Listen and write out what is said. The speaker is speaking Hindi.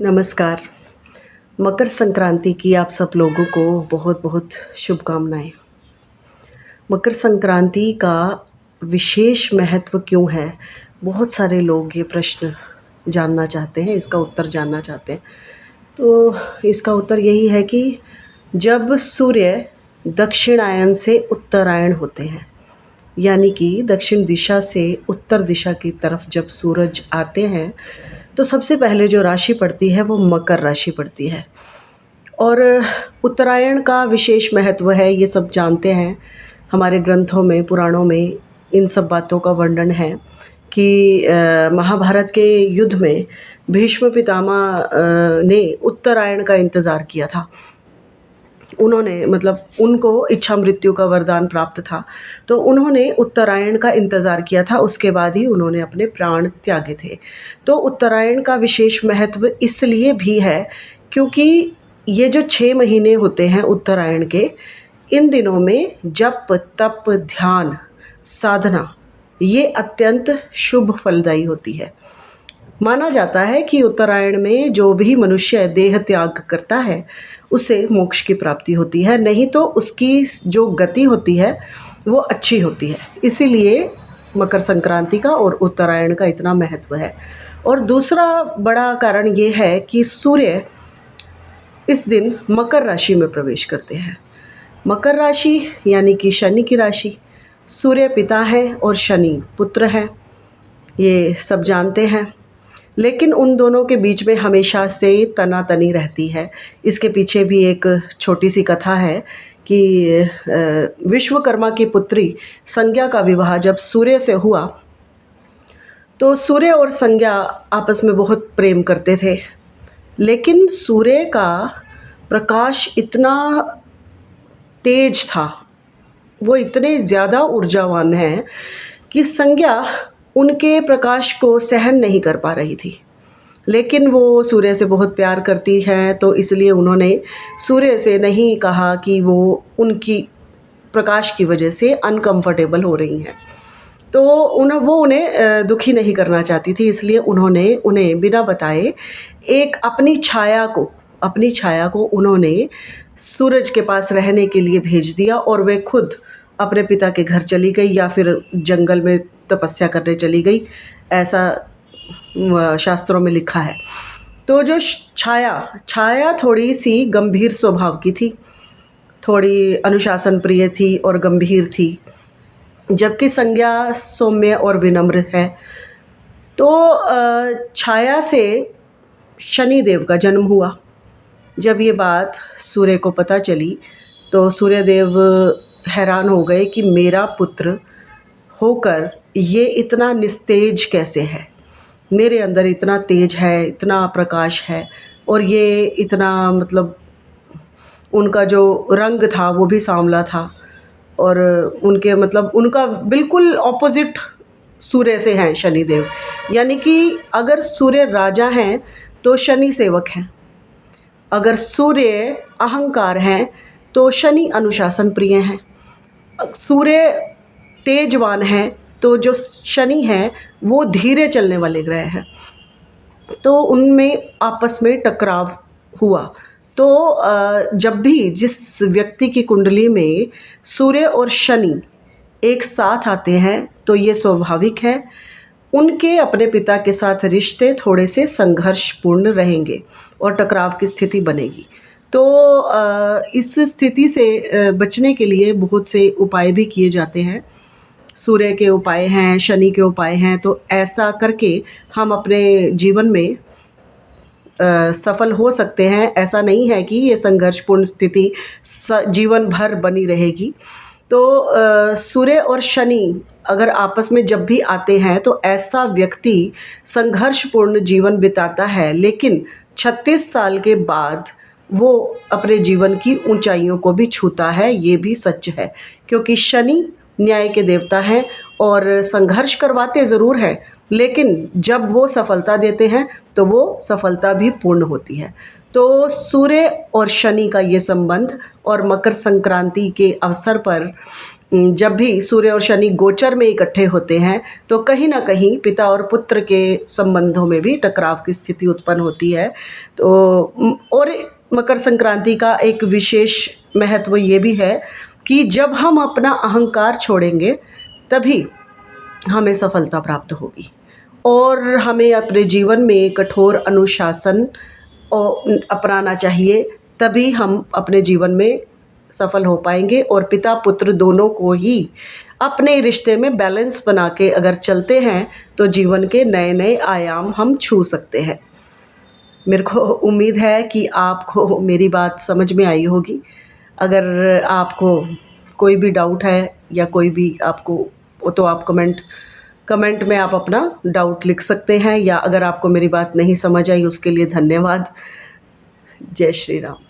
नमस्कार। मकर संक्रांति की आप सब लोगों को बहुत बहुत शुभकामनाएँ। मकर संक्रांति का विशेष महत्व क्यों है? बहुत सारे लोग ये प्रश्न जानना चाहते हैं, इसका उत्तर जानना चाहते हैं। तो इसका उत्तर यही है कि जब सूर्य दक्षिणायन से उत्तरायण होते हैं, यानी कि दक्षिण दिशा से उत्तर दिशा की तरफ जब सूरज आते हैं, तो सबसे पहले जो राशि पड़ती है वो मकर राशि पड़ती है। और उत्तरायण का विशेष महत्व है, ये सब जानते हैं। हमारे ग्रंथों में, पुराणों में इन सब बातों का वर्णन है कि महाभारत के युद्ध में भीष्म पितामह ने उत्तरायण का इंतज़ार किया था। उन्होंने मतलब उनको इच्छा मृत्यु का वरदान प्राप्त था, तो उन्होंने उत्तरायण का इंतज़ार किया था, उसके बाद ही उन्होंने अपने प्राण त्यागे थे। तो उत्तरायण का विशेष महत्व इसलिए भी है क्योंकि ये जो 6 महीने होते हैं उत्तरायण के, इन दिनों में जप, तप, ध्यान, साधना ये अत्यंत शुभ फलदायी होती है। माना जाता है कि उत्तरायण में जो भी मनुष्य देह त्याग करता है उसे मोक्ष की प्राप्ति होती है, नहीं तो उसकी जो गति होती है वो अच्छी होती है। इसीलिए मकर संक्रांति का और उत्तरायण का इतना महत्व है। और दूसरा बड़ा कारण ये है कि सूर्य इस दिन मकर राशि में प्रवेश करते हैं। मकर राशि यानी कि शनि की राशि। सूर्य पिता है और शनि पुत्र है, ये सब जानते हैं। लेकिन उन दोनों के बीच में हमेशा से तनातनी रहती है। इसके पीछे भी एक छोटी सी कथा है कि विश्वकर्मा की पुत्री संज्ञा का विवाह जब सूर्य से हुआ, तो सूर्य और संज्ञा आपस में बहुत प्रेम करते थे। लेकिन सूर्य का प्रकाश इतना तेज था, वो इतने ज़्यादा ऊर्जावान हैं कि संज्ञा उनके प्रकाश को सहन नहीं कर पा रही थी। लेकिन वो सूर्य से बहुत प्यार करती हैं, तो इसलिए उन्होंने सूर्य से नहीं कहा कि वो उनकी प्रकाश की वजह से अनकंफर्टेबल हो रही हैं। तो वो उन्हें दुखी नहीं करना चाहती थी, इसलिए उन्होंने उन्हें बिना बताए एक अपनी छाया को उन्होंने सूरज के पास रहने के लिए भेज दिया और वे खुद अपने पिता के घर चली गई या फिर जंगल में तपस्या करने चली गई, ऐसा शास्त्रों में लिखा है। तो जो छाया थोड़ी सी गंभीर स्वभाव की थी, थोड़ी अनुशासन प्रिय थी और गंभीर थी, जबकि संज्ञा सौम्य और विनम्र है। तो छाया से शनिदेव का जन्म हुआ। जब ये बात सूर्य को पता चली तो सूर्यदेव हैरान हो गए कि मेरा पुत्र होकर ये इतना निस्तेज कैसे है। मेरे अंदर इतना तेज है, इतना प्रकाश है, और ये इतना मतलब उनका जो रंग था वो भी सांवला था, और उनके मतलब उनका बिल्कुल ऑपोजिट सूर्य से हैं शनिदेव। यानी कि अगर सूर्य राजा हैं तो शनि सेवक हैं, अगर सूर्य अहंकार हैं तो शनि अनुशासन प्रिय हैं, सूर्य तेजवान है तो जो शनि है वो धीरे चलने वाले ग्रह हैं। तो उनमें आपस में टकराव हुआ। तो जब भी जिस व्यक्ति की कुंडली में सूर्य और शनि एक साथ आते हैं तो ये स्वाभाविक है, उनके अपने पिता के साथ रिश्ते थोड़े से संघर्षपूर्ण रहेंगे और टकराव की स्थिति बनेगी। तो इस स्थिति से बचने के लिए बहुत से उपाय भी किए जाते हैं। सूर्य के उपाय हैं, शनि के उपाय हैं, तो ऐसा करके हम अपने जीवन में सफल हो सकते हैं। ऐसा नहीं है कि ये संघर्षपूर्ण स्थिति जीवन भर बनी रहेगी। तो सूर्य और शनि अगर आपस में जब भी आते हैं तो ऐसा व्यक्ति संघर्षपूर्ण जीवन बिताता है, लेकिन 36 साल के बाद वो अपने जीवन की ऊंचाइयों को भी छूता है। ये भी सच है, क्योंकि शनि न्याय के देवता हैं और संघर्ष करवाते ज़रूर हैं, लेकिन जब वो सफलता देते हैं तो वो सफलता भी पूर्ण होती है। तो सूर्य और शनि का ये संबंध, और मकर संक्रांति के अवसर पर जब भी सूर्य और शनि गोचर में इकट्ठे होते हैं तो कहीं ना कहीं पिता और पुत्र के संबंधों में भी टकराव की स्थिति उत्पन्न होती है। तो और मकर संक्रांति का एक विशेष महत्व ये भी है कि जब हम अपना अहंकार छोड़ेंगे तभी हमें सफलता प्राप्त होगी, और हमें अपने जीवन में कठोर अनुशासन अपनाना चाहिए, तभी हम अपने जीवन में सफल हो पाएंगे। और पिता पुत्र दोनों को ही अपने रिश्ते में बैलेंस बना के अगर चलते हैं तो जीवन के नए नए आयाम हम छू सकते हैं। मेरे को उम्मीद है कि आपको मेरी बात समझ में आई होगी। अगर आपको कोई भी डाउट है या कोई भी आपको, तो आप कमेंट में आप अपना डाउट लिख सकते हैं, या अगर आपको मेरी बात नहीं समझ आई उसके लिए धन्यवाद। जय श्री राम।